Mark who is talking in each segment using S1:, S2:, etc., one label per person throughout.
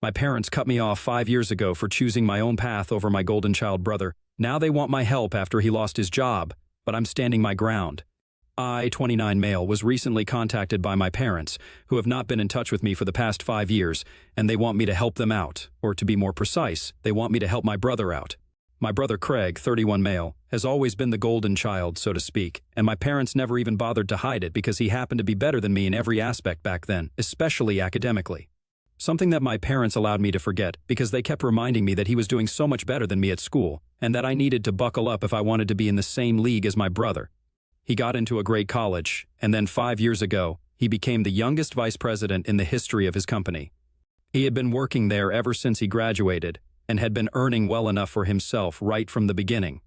S1: My parents cut me off 5 years ago for choosing my own path over my golden child brother. Now they want my help after he lost his job, but I'm standing my ground. I, 29 male, was recently contacted by my parents, who have not been in touch with me for the past 5 years, and they want me to help them out, or to be more precise, they want me to help my brother out. My brother Craig, 31 male, has always been the golden child, so to speak, and my parents never even bothered to hide it because he happened to be better than me in every aspect back then, especially academically. Something that my parents allowed me to forget because they kept reminding me that he was doing so much better than me at school, and that I needed to buckle up if I wanted to be in the same league as my brother. He got into a great college, and then 5 years ago, he became the youngest vice president in the history of his company. He had been working there ever since he graduated, and had been earning well enough for himself right from the beginning.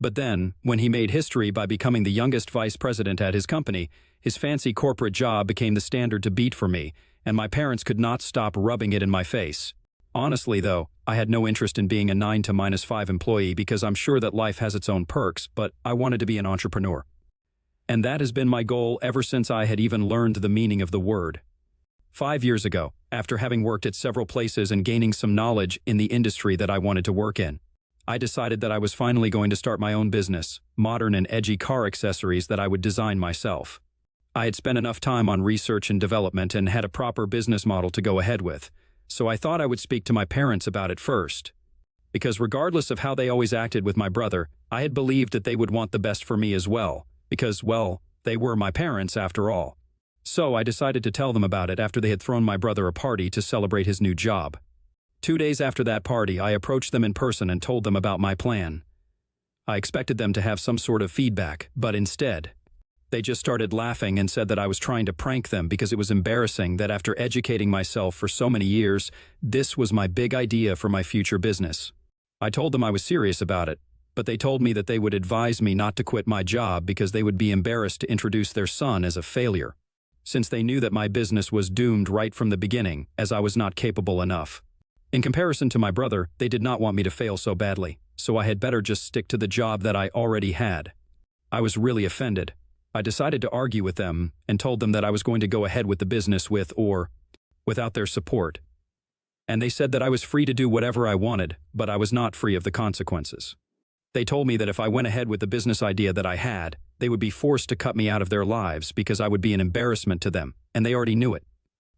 S1: But then, when he made history by becoming the youngest vice president at his company, his fancy corporate job became the standard to beat for me, and my parents could not stop rubbing it in my face. Honestly, though, I had no interest in being a 9 to -5 employee because I'm sure that life has its own perks, but I wanted to be an entrepreneur. And that has been my goal ever since I had even learned the meaning of the word. 5 years ago, after having worked at several places and gaining some knowledge in the industry that I wanted to work in, I decided that I was finally going to start my own business, modern and edgy car accessories that I would design myself. I had spent enough time on research and development and had a proper business model to go ahead with, so I thought I would speak to my parents about it first. Because regardless of how they always acted with my brother, I had believed that they would want the best for me as well, because, well, they were my parents after all. So I decided to tell them about it after they had thrown my brother a party to celebrate his new job. 2 days after that party, I approached them in person and told them about my plan. I expected them to have some sort of feedback, but instead, they just started laughing and said that I was trying to prank them because it was embarrassing that after educating myself for so many years, this was my big idea for my future business. I told them I was serious about it, but they told me that they would advise me not to quit my job because they would be embarrassed to introduce their son as a failure, since they knew that my business was doomed right from the beginning, as I was not capable enough. In comparison to my brother, they did not want me to fail so badly, so I had better just stick to the job that I already had. I was really offended. I decided to argue with them and told them that I was going to go ahead with the business with or without their support. And they said that I was free to do whatever I wanted, but I was not free of the consequences. They told me that if I went ahead with the business idea that I had, they would be forced to cut me out of their lives because I would be an embarrassment to them, and they already knew it.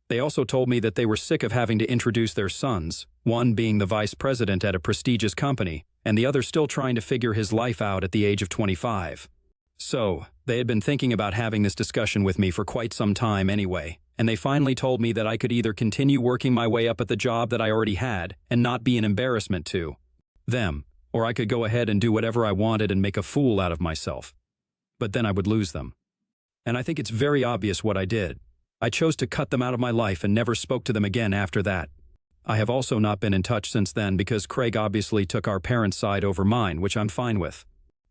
S1: They also told me that they were sick of having to introduce their sons, one being the vice president at a prestigious company, and the other still trying to figure his life out at the age of 25. So, they had been thinking about having this discussion with me for quite some time anyway, and they finally told me that I could either continue working my way up at the job that I already had and not be an embarrassment to them, or I could go ahead and do whatever I wanted and make a fool out of myself. But then I would lose them. And I think it's very obvious what I did. I chose to cut them out of my life and never spoke to them again after that. I have also not been in touch since then because Craig obviously took our parents' side over mine, which I'm fine with.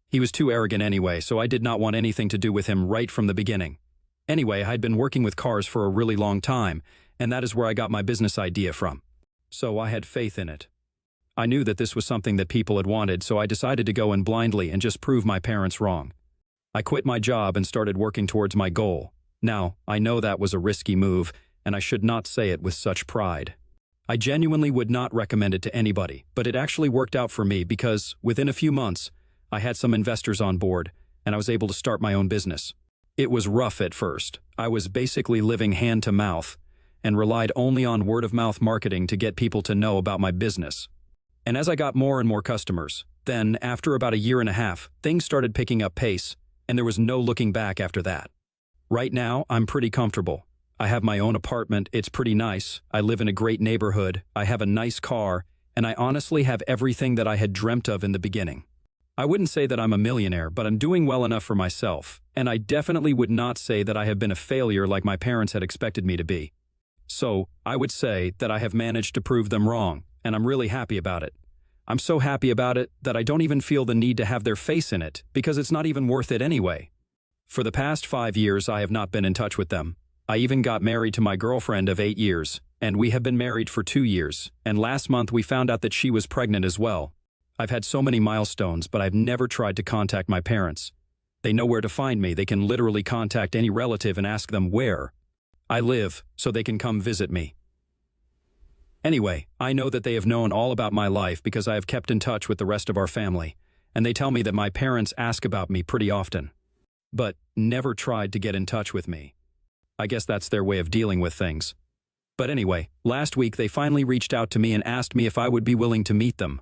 S1: He was too arrogant anyway, so I did not want anything to do with him right from the beginning. Anyway, I'd been working with cars for a really long time, and that is where I got my business idea from. So I had faith in it. I knew that this was something that people had wanted, so I decided to go in blindly and just prove my parents wrong. I quit my job and started working towards my goal. Now, I know that was a risky move, and I should not say it with such pride. I genuinely would not recommend it to anybody, but it actually worked out for me because, within a few months, I had some investors on board, and I was able to start my own business. It was rough at first. I was basically living hand to mouth, and relied only on word-of-mouth marketing to get people to know about my business. And as I got more and more customers, then, after about a year and a half, things started picking up pace, and there was no looking back after that. Right now, I'm pretty comfortable. I have my own apartment, it's pretty nice, I live in a great neighborhood, I have a nice car, and I honestly have everything that I had dreamt of in the beginning. I wouldn't say that I'm a millionaire, but I'm doing well enough for myself, and I definitely would not say that I have been a failure like my parents had expected me to be. So, I would say that I have managed to prove them wrong, and I'm really happy about it. I'm so happy about it that I don't even feel the need to have their face in it, because it's not even worth it anyway. For the past 5 years, I have not been in touch with them. I even got married to my girlfriend of 8 years, and we have been married for 2 years, and last month we found out that she was pregnant as well. I've had so many milestones, but I've never tried to contact my parents. They know where to find me. They can literally contact any relative and ask them where I live, so they can come visit me. Anyway, I know that they have known all about my life because I have kept in touch with the rest of our family, and they tell me that my parents ask about me pretty often, but never tried to get in touch with me. I guess that's their way of dealing with things. But anyway, last week they finally reached out to me and asked me if I would be willing to meet them.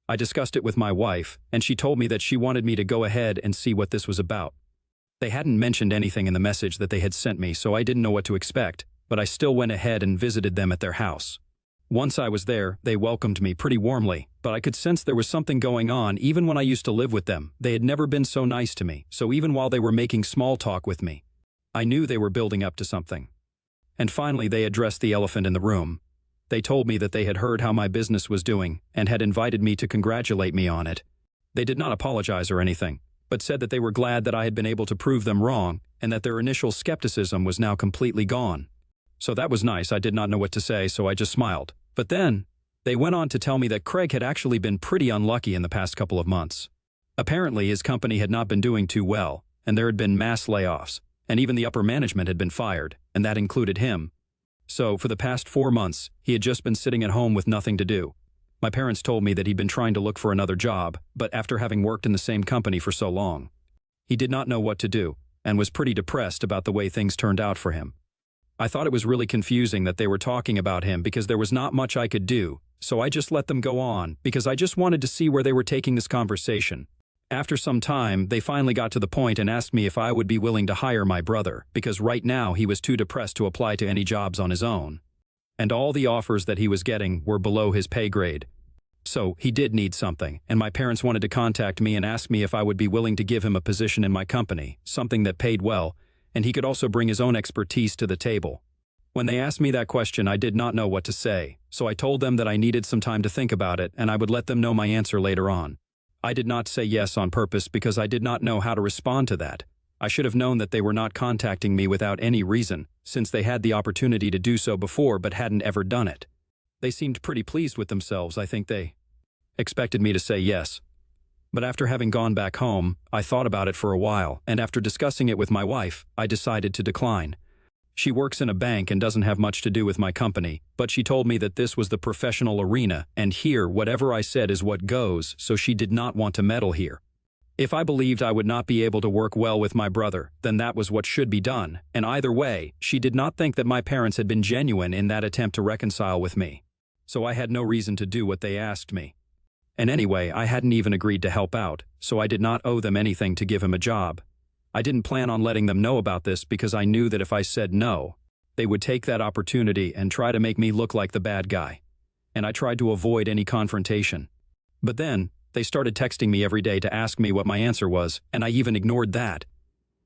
S1: I discussed it with my wife, and she told me that she wanted me to go ahead and see what this was about. They hadn't mentioned anything in the message that they had sent me, so I didn't know what to expect, but I still went ahead and visited them at their house. Once I was there, they welcomed me pretty warmly, but I could sense there was something going on even when I used to live with them. They had never been so nice to me, so even while they were making small talk with me, I knew they were building up to something. And finally, they addressed the elephant in the room. They told me that they had heard how my business was doing and had invited me to congratulate me on it. They did not apologize or anything, but said that they were glad that I had been able to prove them wrong and that their initial skepticism was now completely gone. So that was nice. I did not know what to say, so I just smiled. But then, they went on to tell me that Craig had actually been pretty unlucky in the past couple of months. Apparently, his company had not been doing too well, and there had been mass layoffs, and even the upper management had been fired, and that included him. So, for the past 4 months, he had just been sitting at home with nothing to do. My parents told me that he'd been trying to look for another job, but after having worked in the same company for so long, he did not know what to do, and was pretty depressed about the way things turned out for him. I thought it was really confusing that they were talking about him because there was not much I could do, so I just let them go on because I just wanted to see where they were taking this conversation. After some time, they finally got to the point and asked me if I would be willing to hire my brother because right now he was too depressed to apply to any jobs on his own. And all the offers that he was getting were below his pay grade. So he did need something, and my parents wanted to contact me and ask me if I would be willing to give him a position in my company, something that paid well, and he could also bring his own expertise to the table. When they asked me that question, I did not know what to say, so I told them that I needed some time to think about it and I would let them know my answer later on. I did not say yes on purpose because I did not know how to respond to that. I should have known that they were not contacting me without any reason, since they had the opportunity to do so before but hadn't ever done it. They seemed pretty pleased with themselves. I think they expected me to say yes. But after having gone back home, I thought about it for a while, and after discussing it with my wife, I decided to decline. She works in a bank and doesn't have much to do with my company, but she told me that this was the professional arena, and here whatever I said is what goes, so she did not want to meddle here. If I believed I would not be able to work well with my brother, then that was what should be done, and either way, she did not think that my parents had been genuine in that attempt to reconcile with me. So I had no reason to do what they asked me. And anyway, I hadn't even agreed to help out, so I did not owe them anything to give him a job. I didn't plan on letting them know about this because I knew that if I said no, they would take that opportunity and try to make me look like the bad guy. And I tried to avoid any confrontation. But then, they started texting me every day to ask me what my answer was, and I even ignored that.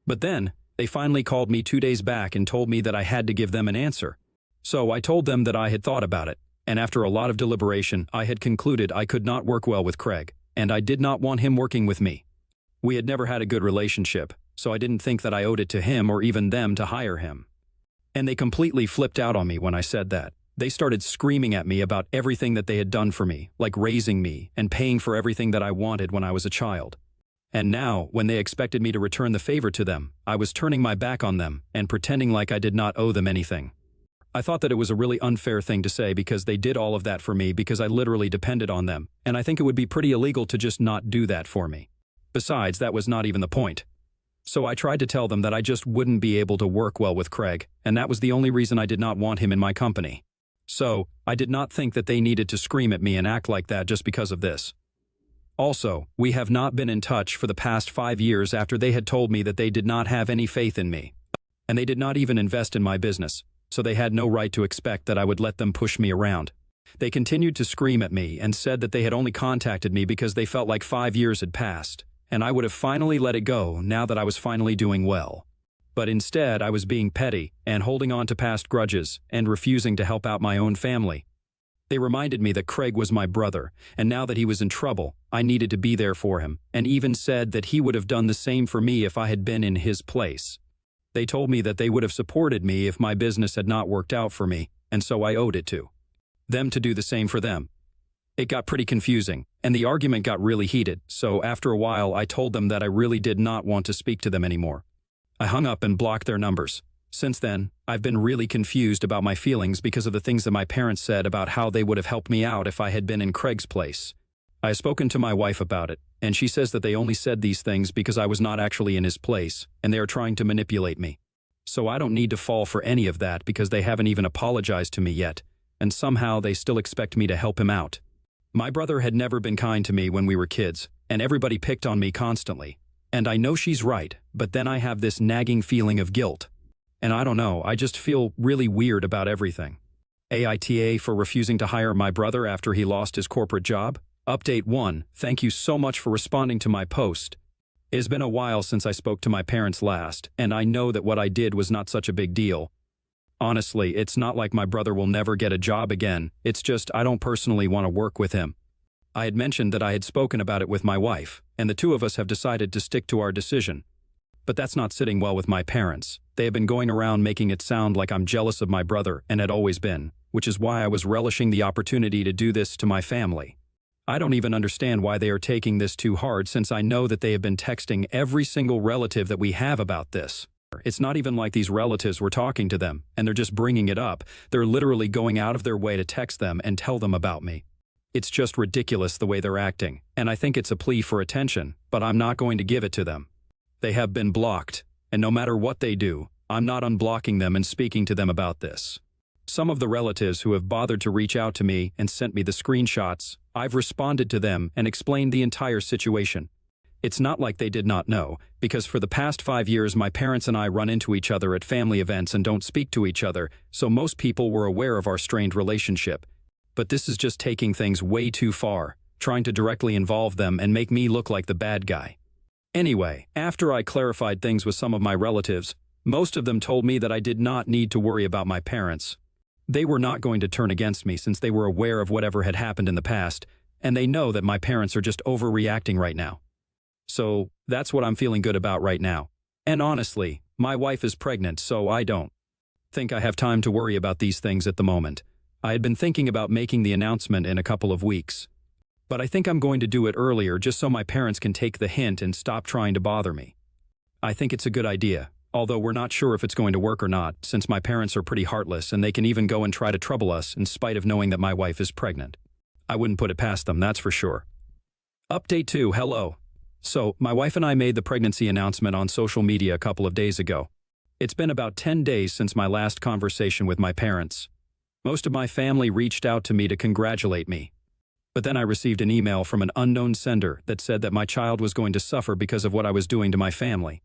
S1: But then, they finally called me 2 days back and told me that I had to give them an answer. So I told them that I had thought about it. And after a lot of deliberation, I had concluded I could not work well with Craig, and I did not want him working with me. We had never had a good relationship, so I didn't think that I owed it to him or even them to hire him. And they completely flipped out on me when I said that. They started screaming at me about everything that they had done for me, like raising me and paying for everything that I wanted when I was a child. And now, when they expected me to return the favor to them, I was turning my back on them and pretending like I did not owe them anything. I thought that it was a really unfair thing to say because they did all of that for me because I literally depended on them, and I think it would be pretty illegal to just not do that for me. Besides, that was not even the point. So I tried to tell them that I just wouldn't be able to work well with Craig, and that was the only reason I did not want him in my company. So, I did not think that they needed to scream at me and act like that just because of this. Also, we have not been in touch for the past 5 years after they had told me that they did not have any faith in me. And they did not even invest in my business. So they had no right to expect that I would let them push me around. They continued to scream at me and said that they had only contacted me because they felt like 5 years had passed, and I would have finally let it go now that I was finally doing well. But instead, I was being petty and holding on to past grudges and refusing to help out my own family. They reminded me that Craig was my brother, and now that he was in trouble, I needed to be there for him, and even said that he would have done the same for me if I had been in his place. They told me that they would have supported me if my business had not worked out for me, and so I owed it to them to do the same for them. It got pretty confusing, and the argument got really heated, so after a while I told them that I really did not want to speak to them anymore. I hung up and blocked their numbers, Since then, I've been really confused about my feelings because of the things that my parents said about how they would have helped me out if I had been in Craig's place. I have spoken to my wife about it, and she says that they only said these things because I was not actually in his place, and they are trying to manipulate me. So I don't need to fall for any of that because they haven't even apologized to me yet, and somehow they still expect me to help him out. My brother had never been kind to me when we were kids, and everybody picked on me constantly. And I know she's right, but then I have this nagging feeling of guilt. And I don't know, I just feel really weird about everything. AITA for refusing to hire my brother after he lost his corporate job? Update 1, thank you so much for responding to my post. It has been a while since I spoke to my parents last, and I know that what I did was not such a big deal. Honestly, it's not like my brother will never get a job again, it's just I don't personally want to work with him. I had mentioned that I had spoken about it with my wife, and the two of us have decided to stick to our decision. But that's not sitting well with my parents. They have been going around making it sound like I'm jealous of my brother and had always been, which is why I was relishing the opportunity to do this to my family. I don't even understand why they are taking this too hard since I know that they have been texting every single relative that we have about this. It's not even like these relatives were talking to them, and they're just bringing it up. They're literally going out of their way to text them and tell them about me. It's just ridiculous the way they're acting, and I think it's a plea for attention, but I'm not going to give it to them. They have been blocked, and no matter what they do, I'm not unblocking them and speaking to them about this. Some of the relatives who have bothered to reach out to me and sent me the screenshots, I've responded to them and explained the entire situation. It's not like they did not know, because for the past 5 years my parents and I run into each other at family events and don't speak to each other, so most people were aware of our strained relationship. But this is just taking things way too far, trying to directly involve them and make me look like the bad guy. Anyway, after I clarified things with some of my relatives, most of them told me that I did not need to worry about my parents. They were not going to turn against me since they were aware of whatever had happened in the past, and they know that my parents are just overreacting right now. So, that's what I'm feeling good about right now. And honestly, my wife is pregnant, so I don't think I have time to worry about these things at the moment. I had been thinking about making the announcement in a couple of weeks. But I think I'm going to do it earlier just so my parents can take the hint and stop trying to bother me. I think it's a good idea, although we're not sure if it's going to work or not, since my parents are pretty heartless and they can even go and try to trouble us in spite of knowing that my wife is pregnant. I wouldn't put it past them, that's for sure. Update 2, hello. So, my wife and I made the pregnancy announcement on social media a couple of days ago. It's been about 10 days since my last conversation with my parents. Most of my family reached out to me to congratulate me. But then I received an email from an unknown sender that said that my child was going to suffer because of what I was doing to my family.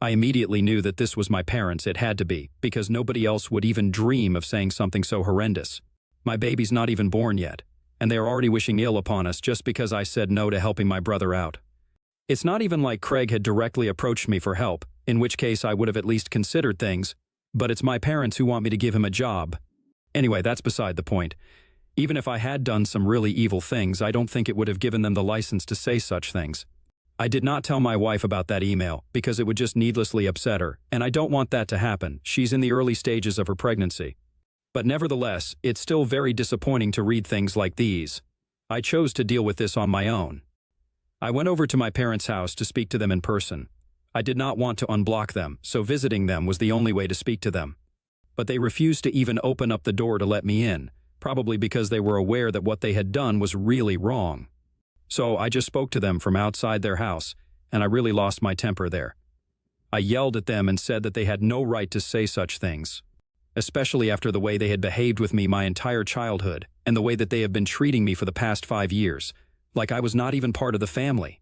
S1: I immediately knew that this was my parents, it had to be, because nobody else would even dream of saying something so horrendous. My baby's not even born yet, and they are already wishing ill upon us just because I said no to helping my brother out. It's not even like Craig had directly approached me for help, in which case I would have at least considered things, but it's my parents who want me to give him a job. Anyway, that's beside the point. Even if I had done some really evil things, I don't think it would have given them the license to say such things. I did not tell my wife about that email because it would just needlessly upset her, and I don't want that to happen. She's in the early stages of her pregnancy. But nevertheless, it's still very disappointing to read things like these. I chose to deal with this on my own. I went over to my parents' house to speak to them in person. I did not want to unblock them, so visiting them was the only way to speak to them. But they refused to even open up the door to let me in, probably because they were aware that what they had done was really wrong. So I just spoke to them from outside their house, and I really lost my temper there. I yelled at them and said that they had no right to say such things, especially after the way they had behaved with me my entire childhood and the way that they have been treating me for the past 5 years, like I was not even part of the family.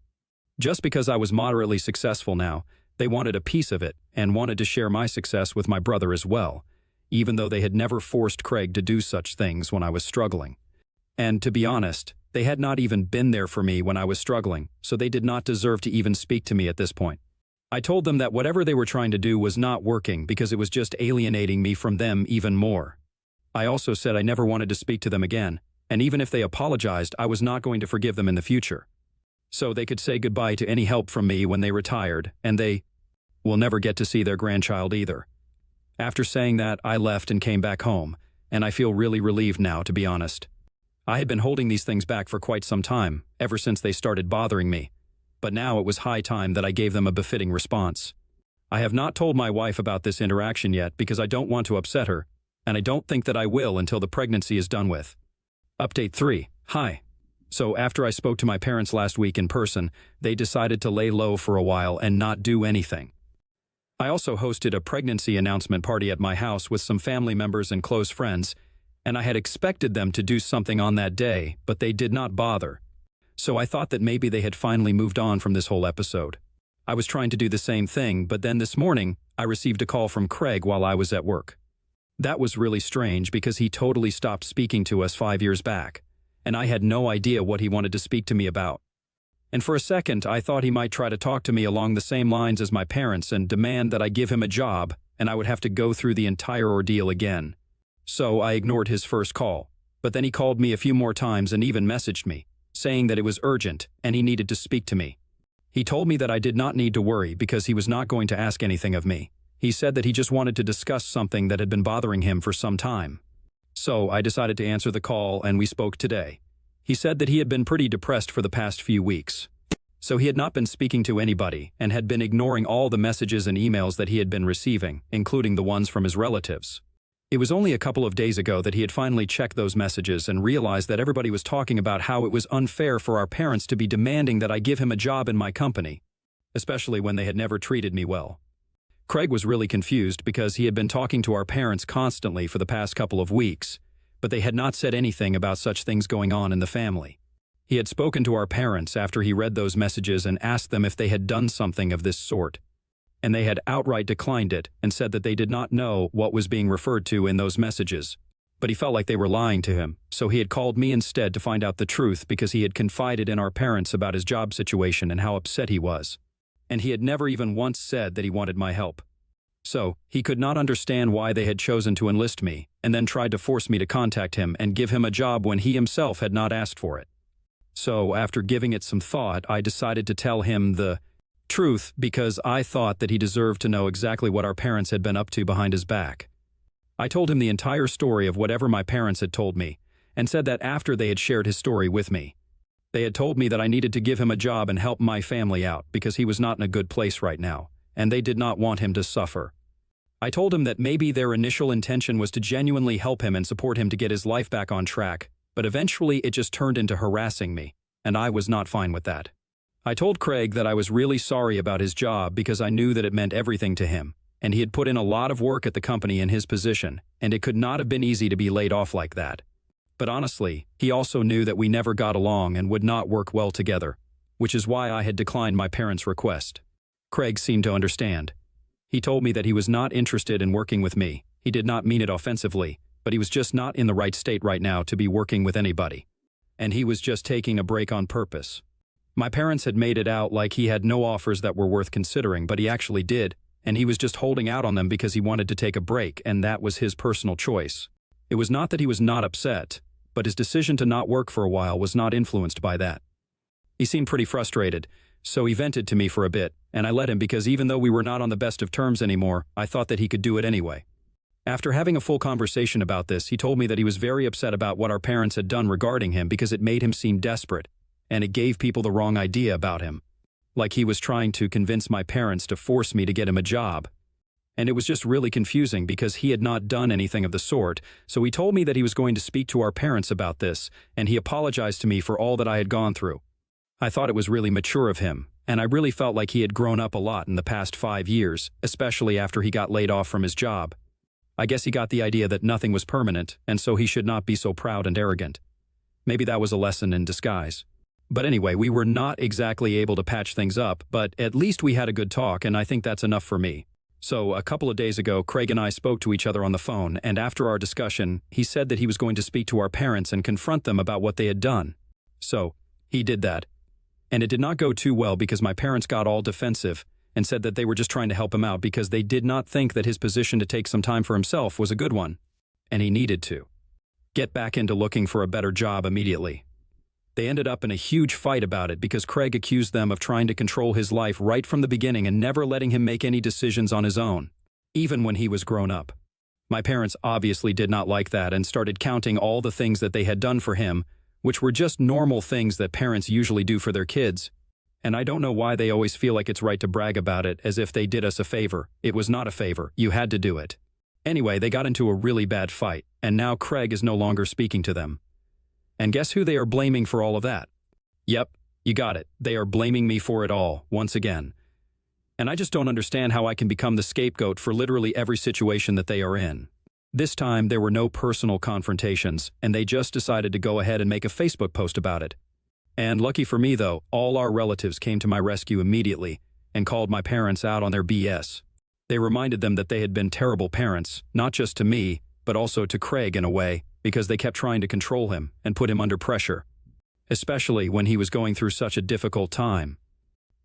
S1: Just because I was moderately successful now, they wanted a piece of it and wanted to share my success with my brother as well, even though they had never forced Craig to do such things when I was struggling. And to be honest, they had not even been there for me when I was struggling, so they did not deserve to even speak to me at this point. I told them that whatever they were trying to do was not working because it was just alienating me from them even more. I also said I never wanted to speak to them again, and even if they apologized, I was not going to forgive them in the future. So they could say goodbye to any help from me when they retired, and they will never get to see their grandchild either. After saying that, I left and came back home, and I feel really relieved now, to be honest. I had been holding these things back for quite some time, ever since they started bothering me, but now it was high time that I gave them a befitting response. I have not told my wife about this interaction yet because I don't want to upset her, and I don't think that I will until the pregnancy is done with. Update 3. Hi. So after I spoke to my parents last week in person, they decided to lay low for a while and not do anything. I also hosted a pregnancy announcement party at my house with some family members and close friends, and I had expected them to do something on that day, but they did not bother. So I thought that maybe they had finally moved on from this whole episode. I was trying to do the same thing, but then this morning, I received a call from Craig while I was at work. That was really strange because he totally stopped speaking to us 5 years back, and I had no idea what he wanted to speak to me about. And for a second, I thought he might try to talk to me along the same lines as my parents and demand that I give him a job, and I would have to go through the entire ordeal again. So I ignored his first call, but then he called me a few more times and even messaged me, saying that it was urgent and he needed to speak to me. He told me that I did not need to worry because he was not going to ask anything of me. He said that he just wanted to discuss something that had been bothering him for some time. So I decided to answer the call and we spoke today. He said that he had been pretty depressed for the past few weeks. So he had not been speaking to anybody and had been ignoring all the messages and emails that he had been receiving, including the ones from his relatives. It was only a couple of days ago that he had finally checked those messages and realized that everybody was talking about how it was unfair for our parents to be demanding that I give him a job in my company, especially when they had never treated me well. Craig was really confused because he had been talking to our parents constantly for the past couple of weeks, but they had not said anything about such things going on in the family. He had spoken to our parents after he read those messages and asked them if they had done something of this sort, and they had outright declined it and said that they did not know what was being referred to in those messages. But he felt like they were lying to him, so he had called me instead to find out the truth because he had confided in our parents about his job situation and how upset he was. And he had never even once said that he wanted my help. So, he could not understand why they had chosen to enlist me and then tried to force me to contact him and give him a job when he himself had not asked for it. So, after giving it some thought, I decided to tell him the truth because I thought that he deserved to know exactly what our parents had been up to behind his back. I told him the entire story of whatever my parents had told me and said that after they had shared his story with me, they had told me that I needed to give him a job and help my family out because he was not in a good place right now, and they did not want him to suffer. I told him that maybe their initial intention was to genuinely help him and support him to get his life back on track, but eventually it just turned into harassing me, and I was not fine with that. I told Craig that I was really sorry about his job because I knew that it meant everything to him, and he had put in a lot of work at the company in his position, and it could not have been easy to be laid off like that. But honestly, he also knew that we never got along and would not work well together, which is why I had declined my parents' request. Craig seemed to understand. He told me that he was not interested in working with me. He did not mean it offensively, but he was just not in the right state right now to be working with anybody. And he was just taking a break on purpose. My parents had made it out like he had no offers that were worth considering, but he actually did, and he was just holding out on them because he wanted to take a break, and that was his personal choice. It was not that he was not upset, but his decision to not work for a while was not influenced by that. He seemed pretty frustrated, so he vented to me for a bit, and I let him because even though we were not on the best of terms anymore, I thought that he could do it anyway. After having a full conversation about this, he told me that he was very upset about what our parents had done regarding him because it made him seem desperate, and it gave people the wrong idea about him. Like he was trying to convince my parents to force me to get him a job. And it was just really confusing because he had not done anything of the sort, so he told me that he was going to speak to our parents about this, and he apologized to me for all that I had gone through. I thought it was really mature of him, and I really felt like he had grown up a lot in the past 5 years, especially after he got laid off from his job. I guess he got the idea that nothing was permanent, and so he should not be so proud and arrogant. Maybe that was a lesson in disguise. But anyway, we were not exactly able to patch things up, but at least we had a good talk, and I think that's enough for me. So, a couple of days ago, Craig and I spoke to each other on the phone, and after our discussion, he said that he was going to speak to our parents and confront them about what they had done. So, he did that. And it did not go too well because my parents got all defensive and said that they were just trying to help him out because they did not think that his position to take some time for himself was a good one. And he needed to get back into looking for a better job immediately. They ended up in a huge fight about it because Craig accused them of trying to control his life right from the beginning and never letting him make any decisions on his own, even when he was grown up. My parents obviously did not like that and started counting all the things that they had done for him, which were just normal things that parents usually do for their kids. And I don't know why they always feel like it's right to brag about it as if they did us a favor. It was not a favor. You had to do it. Anyway, they got into a really bad fight, and now Craig is no longer speaking to them. And guess who they are blaming for all of that? Yep, you got it. They are blaming me for it all, once again. And I just don't understand how I can become the scapegoat for literally every situation that they are in. This time, there were no personal confrontations, and they just decided to go ahead and make a Facebook post about it. And lucky for me, though, all our relatives came to my rescue immediately and called my parents out on their BS. They reminded them that they had been terrible parents, not just to me, but also to Craig in a way, because they kept trying to control him and put him under pressure, especially when he was going through such a difficult time.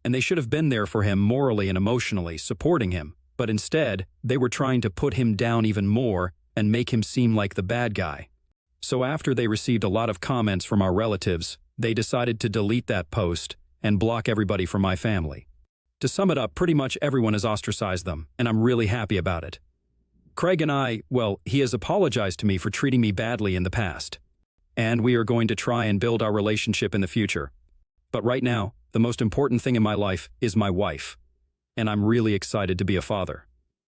S1: And they should have been there for him morally and emotionally, supporting him, but instead, they were trying to put him down even more and make him seem like the bad guy. So after they received a lot of comments from our relatives, they decided to delete that post and block everybody from my family. To sum it up, pretty much everyone has ostracized them, and I'm really happy about it. Craig and I, well, he has apologized to me for treating me badly in the past. And we are going to try and build our relationship in the future. But right now, the most important thing in my life is my wife. And I'm really excited to be a father.